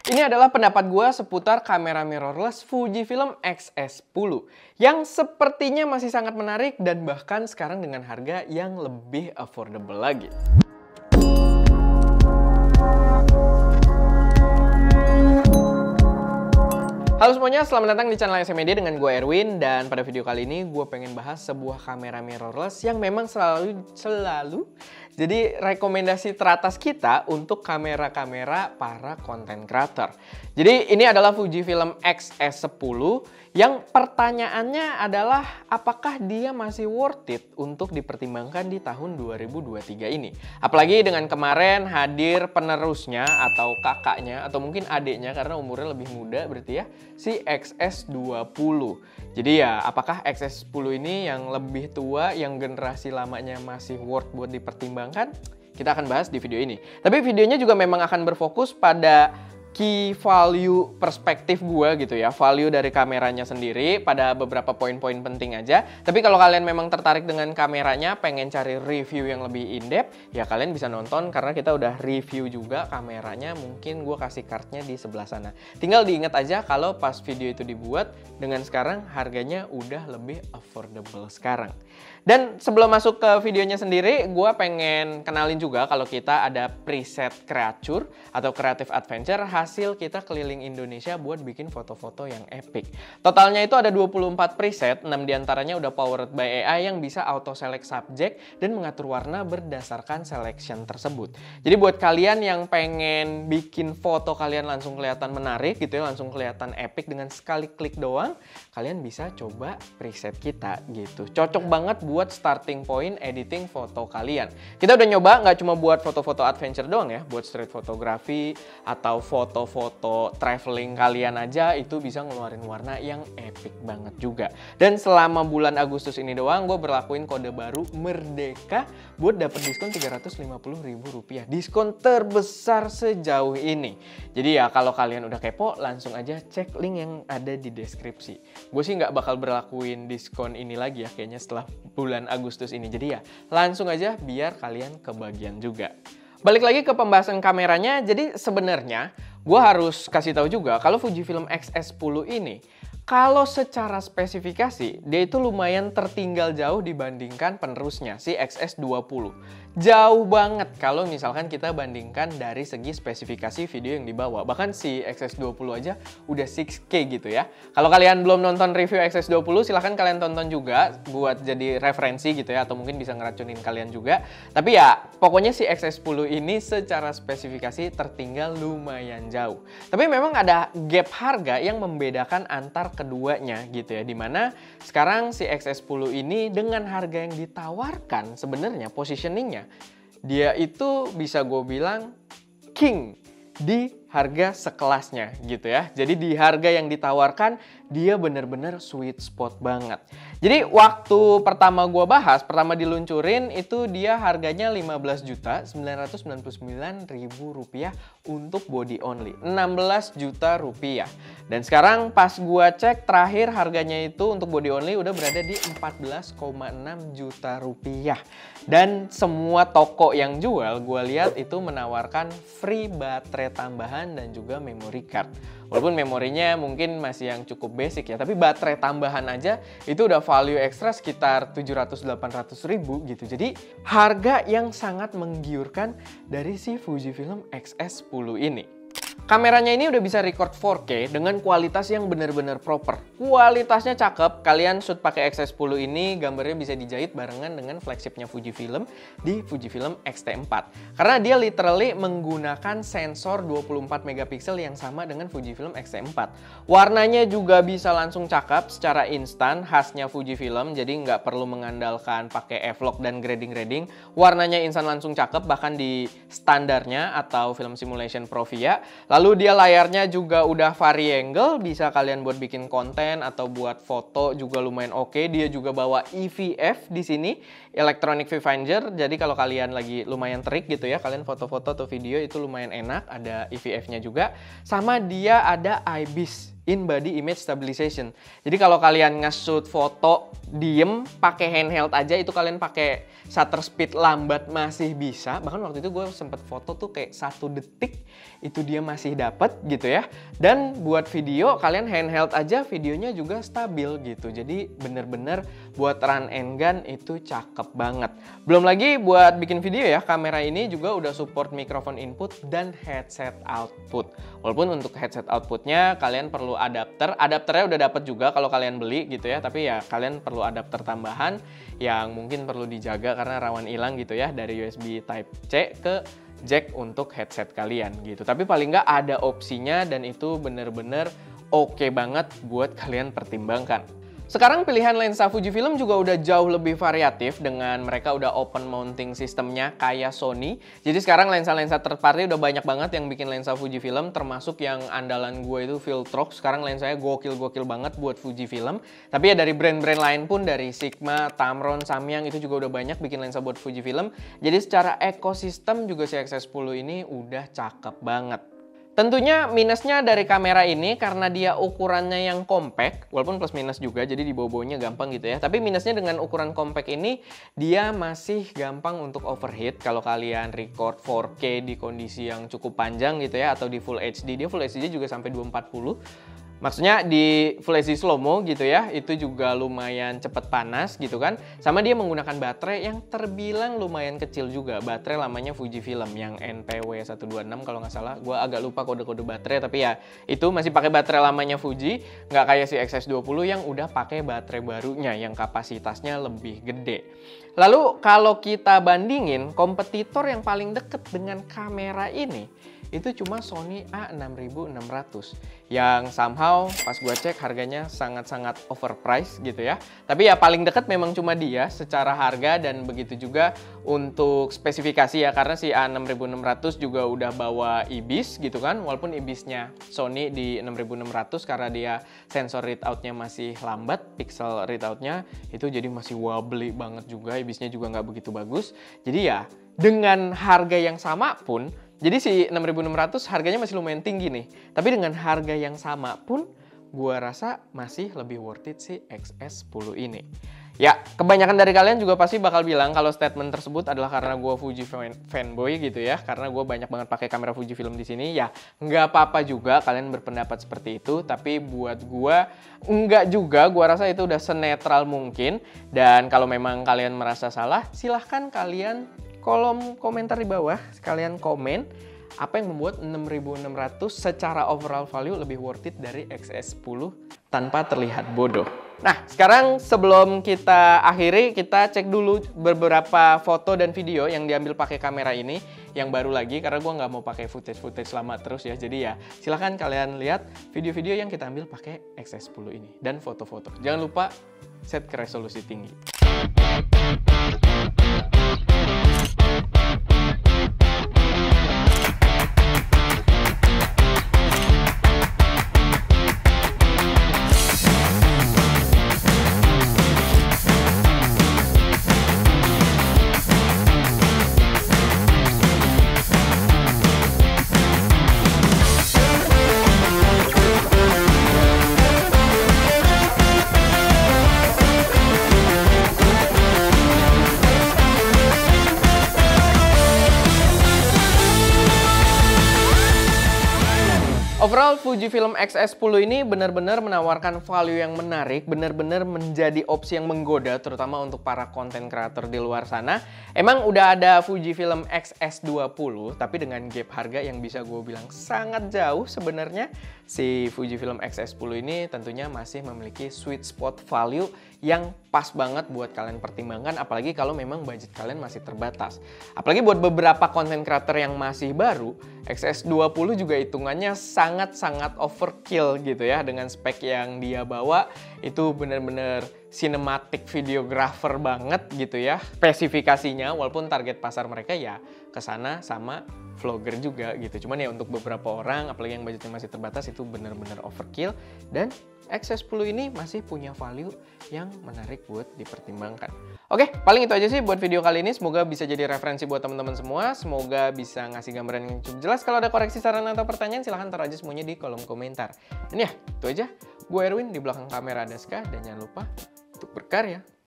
Ini adalah pendapat gue seputar kamera mirrorless Fujifilm X-S10 yang sepertinya masih sangat menarik dan bahkan sekarang dengan harga yang lebih affordable lagi. Halo semuanya, selamat datang di channel SM Media dengan gue Erwin. Dan pada video kali ini gue pengen bahas sebuah kamera mirrorless yang memang selalu jadi rekomendasi teratas kita untuk kamera-kamera para content creator. Jadi ini adalah Fujifilm X-S10 yang pertanyaannya adalah apakah dia masih worth it untuk dipertimbangkan di tahun 2023 ini. Apalagi dengan kemarin hadir penerusnya atau kakaknya atau mungkin adiknya karena umurnya lebih muda berarti ya, si XS20. Jadi ya, apakah XS10 ini yang lebih tua, yang generasi lamanya masih worth buat dipertimbangkan? Kita akan bahas di video ini. Tapi videonya juga memang akan berfokus pada key value perspektif gue gitu ya, value dari kameranya sendiri pada beberapa poin-poin penting aja. Tapi kalau kalian memang tertarik dengan kameranya, pengen cari review yang lebih in-depth, ya kalian bisa nonton karena kita udah review juga kameranya, mungkin gue kasih cardnya di sebelah sana. Tinggal diingat aja kalau pas video itu dibuat, dengan sekarang harganya udah lebih affordable sekarang. Dan sebelum masuk ke videonya sendiri, gue pengen kenalin juga kalau kita ada preset Creature atau Creative Adventure, hasil kita keliling Indonesia buat bikin foto-foto yang epic. Totalnya itu ada 24 preset, 6 diantaranya udah powered by AI yang bisa auto select subject dan mengatur warna berdasarkan selection tersebut. Jadi buat kalian yang pengen bikin foto kalian langsung kelihatan menarik gitu ya, langsung kelihatan epic dengan sekali klik doang, kalian bisa coba preset kita gitu. Cocok banget buat starting point editing foto kalian. Kita udah nyoba nggak cuma buat foto-foto adventure doang ya, buat street photography atau foto-foto traveling kalian aja itu bisa ngeluarin warna yang epic banget juga. Dan selama bulan Agustus ini doang gue berlakuin kode baru Merdeka buat dapet diskon Rp350.000. Diskon terbesar sejauh ini. Jadi ya kalau kalian udah kepo langsung aja cek link yang ada di deskripsi. Gue sih nggak bakal berlakuin diskon ini lagi ya kayaknya setelah bulan Agustus ini. Jadi ya langsung aja biar kalian kebagian juga. Balik lagi ke pembahasan kameranya, jadi sebenarnya gue harus kasih tahu juga kalau Fujifilm X-S10 ini kalau secara spesifikasi dia itu lumayan tertinggal jauh dibandingkan penerusnya si XS20. Jauh banget kalau misalkan kita bandingkan dari segi spesifikasi video yang dibawa. Bahkan si XS20 aja udah 6K gitu ya. Kalau kalian belum nonton review XS20 silahkan kalian tonton juga buat jadi referensi gitu ya. Atau mungkin bisa ngeracunin kalian juga. Tapi ya pokoknya si XS10 ini secara spesifikasi tertinggal lumayan jauh. Tapi memang ada gap harga yang membedakan antar keduanya gitu ya. Dimana sekarang si XS10 ini dengan harga yang ditawarkan sebenarnya positioningnya dia itu bisa gue bilang king di harga sekelasnya gitu ya. Jadi di harga yang ditawarkan dia bener-bener sweet spot banget. Jadi waktu pertama gue bahas, pertama diluncurin itu dia harganya Rp15.999.000 untuk body only. 16 juta rupiah. Dan sekarang pas gue cek terakhir harganya itu untuk body only udah berada di 14,6 juta rupiah. Dan semua toko yang jual gue lihat itu menawarkan free baterai tambahan dan juga memory card. Walaupun memorinya mungkin masih yang cukup basic ya, tapi baterai tambahan aja itu udah value ekstra sekitar 700-800 ribu gitu. Jadi harga yang sangat menggiurkan dari si Fujifilm X-S10 ini. Kameranya ini udah bisa record 4K dengan kualitas yang benar-benar proper. Kualitasnya cakep, kalian shoot pakai X-S10 ini gambarnya bisa dijahit barengan dengan flagshipnya Fujifilm di Fujifilm X-T4. Karena dia literally menggunakan sensor 24 megapiksel yang sama dengan Fujifilm X-T4. Warnanya juga bisa langsung cakep secara instan, khasnya Fujifilm, jadi nggak perlu mengandalkan pakai F-Log dan grading-grading. Warnanya instan langsung cakep, bahkan di standarnya atau Film Simulation Pro VIA. Lalu dia layarnya juga udah vari-angle, bisa kalian buat bikin konten atau buat foto juga lumayan oke. Dia juga bawa EVF di sini, Electronic Viewfinder. Jadi kalau kalian lagi lumayan terik gitu ya, kalian foto-foto atau video itu lumayan enak, ada EVF-nya juga. Sama dia ada IBIS in-body image stabilization. Jadi kalau kalian nge-shoot foto diem pakai handheld aja, itu kalian pakai shutter speed lambat masih bisa. Bahkan waktu itu gue sempet foto tuh kayak 1 detik itu dia masih dapat gitu ya. Dan buat video kalian handheld aja videonya juga stabil gitu. Jadi bener-bener buat run and gun itu cakep banget. Belum lagi buat bikin video ya, kamera ini juga udah support mikrofon input dan headset output. Walaupun untuk headset outputnya kalian perlu adapternya udah dapat juga kalau kalian beli gitu ya, tapi ya kalian perlu adapter tambahan yang mungkin perlu dijaga karena rawan hilang gitu ya, dari USB Type C ke jack untuk headset kalian gitu. Tapi paling nggak ada opsinya dan itu bener-bener oke banget buat kalian pertimbangkan. Sekarang pilihan lensa Fujifilm juga udah jauh lebih variatif dengan mereka udah open mounting sistemnya kayak Sony. Jadi sekarang lensa-lensa third party udah banyak banget yang bikin lensa Fujifilm, termasuk yang andalan gue itu Viltrox. Sekarang lensanya gokil-gokil banget buat Fujifilm. Tapi ya dari brand-brand lain pun, dari Sigma, Tamron, Samyang itu juga udah banyak bikin lensa buat Fujifilm. Jadi secara ekosistem juga si XS10 ini udah cakep banget. Tentunya minusnya dari kamera ini karena dia ukurannya yang compact, walaupun plus minus juga, jadi dibawa-bawanya gampang gitu ya. Tapi minusnya dengan ukuran compact ini, dia masih gampang untuk overheat kalau kalian record 4K di kondisi yang cukup panjang gitu ya, atau di Full HD. Dia Full HD juga sampai 240. Maksudnya di Full HD slow-mo gitu ya, itu juga lumayan cepet panas gitu kan. Sama dia menggunakan baterai yang terbilang lumayan kecil juga. Baterai lamanya Fujifilm yang NPW126 kalau nggak salah. Gue agak lupa kode-kode baterai, tapi ya itu masih pakai baterai lamanya Fuji. Nggak kayak si XS20 yang udah pakai baterai barunya yang kapasitasnya lebih gede. Lalu kalau kita bandingin, kompetitor yang paling deket dengan kamera ini itu cuma Sony A6600 yang somehow pas gue cek harganya sangat-sangat overpriced gitu ya. Tapi ya paling deket memang cuma dia secara harga, dan begitu juga untuk spesifikasi ya, karena si A6600 juga udah bawa IBIS gitu kan. Walaupun IBIS-nya Sony di 6600 karena dia sensor readout-nya masih lambat, pixel readout-nya itu jadi masih wobbly banget juga, IBIS-nya juga nggak begitu bagus. Jadi ya dengan harga yang sama pun, jadi si 6600 harganya masih lumayan tinggi nih. Tapi dengan harga yang sama pun, gua rasa masih lebih worth it si XS10 ini. Ya, kebanyakan dari kalian juga pasti bakal bilang kalau statement tersebut adalah karena gua Fuji fanboy gitu ya. Karena gua banyak banget pakai kamera Fujifilm di sini. Ya, nggak apa-apa juga kalian berpendapat seperti itu. Tapi buat gua, enggak juga. Gua rasa itu udah senetral mungkin. Dan kalau memang kalian merasa salah, silahkan kalian kolom komentar di bawah, sekalian komen apa yang membuat 6600 secara overall value lebih worth it dari XS10 tanpa terlihat bodoh. Nah, sekarang sebelum kita akhiri, kita cek dulu beberapa foto dan video yang diambil pakai kamera ini yang baru lagi, karena gue nggak mau pakai footage lama terus ya. Jadi ya silahkan kalian lihat video-video yang kita ambil pakai XS10 ini dan foto-foto. Jangan lupa set ke resolusi tinggi. Overall, Fujifilm XS10 ini benar-benar menawarkan value yang menarik, benar-benar menjadi opsi yang menggoda, terutama untuk para konten creator di luar sana. Emang udah ada Fujifilm XS20, tapi dengan gap harga yang bisa gue bilang sangat jauh sebenarnya. Si Fujifilm XS10 ini tentunya masih memiliki sweet spot value yang pas banget buat kalian pertimbangkan, apalagi kalau memang budget kalian masih terbatas. Apalagi buat beberapa konten creator yang masih baru, XS20 juga hitungannya sangat-sangat overkill gitu ya, dengan spek yang dia bawa itu bener-bener cinematic videographer banget gitu ya spesifikasinya, walaupun target pasar mereka ya kesana sama vlogger juga gitu. Cuman ya untuk beberapa orang, apalagi yang budgetnya masih terbatas, itu bener-bener overkill, dan XS10 ini masih punya value yang menarik buat dipertimbangkan. Oke, paling itu aja sih buat video kali ini. Semoga bisa jadi referensi buat teman-teman semua. Semoga bisa ngasih gambaran yang cukup jelas. Kalau ada koreksi, saran, atau pertanyaan, silahkan taruh aja semuanya di kolom komentar. Dan ya, itu aja. Gue Erwin, di belakang kamera ada Ska, dan jangan lupa untuk berkarya.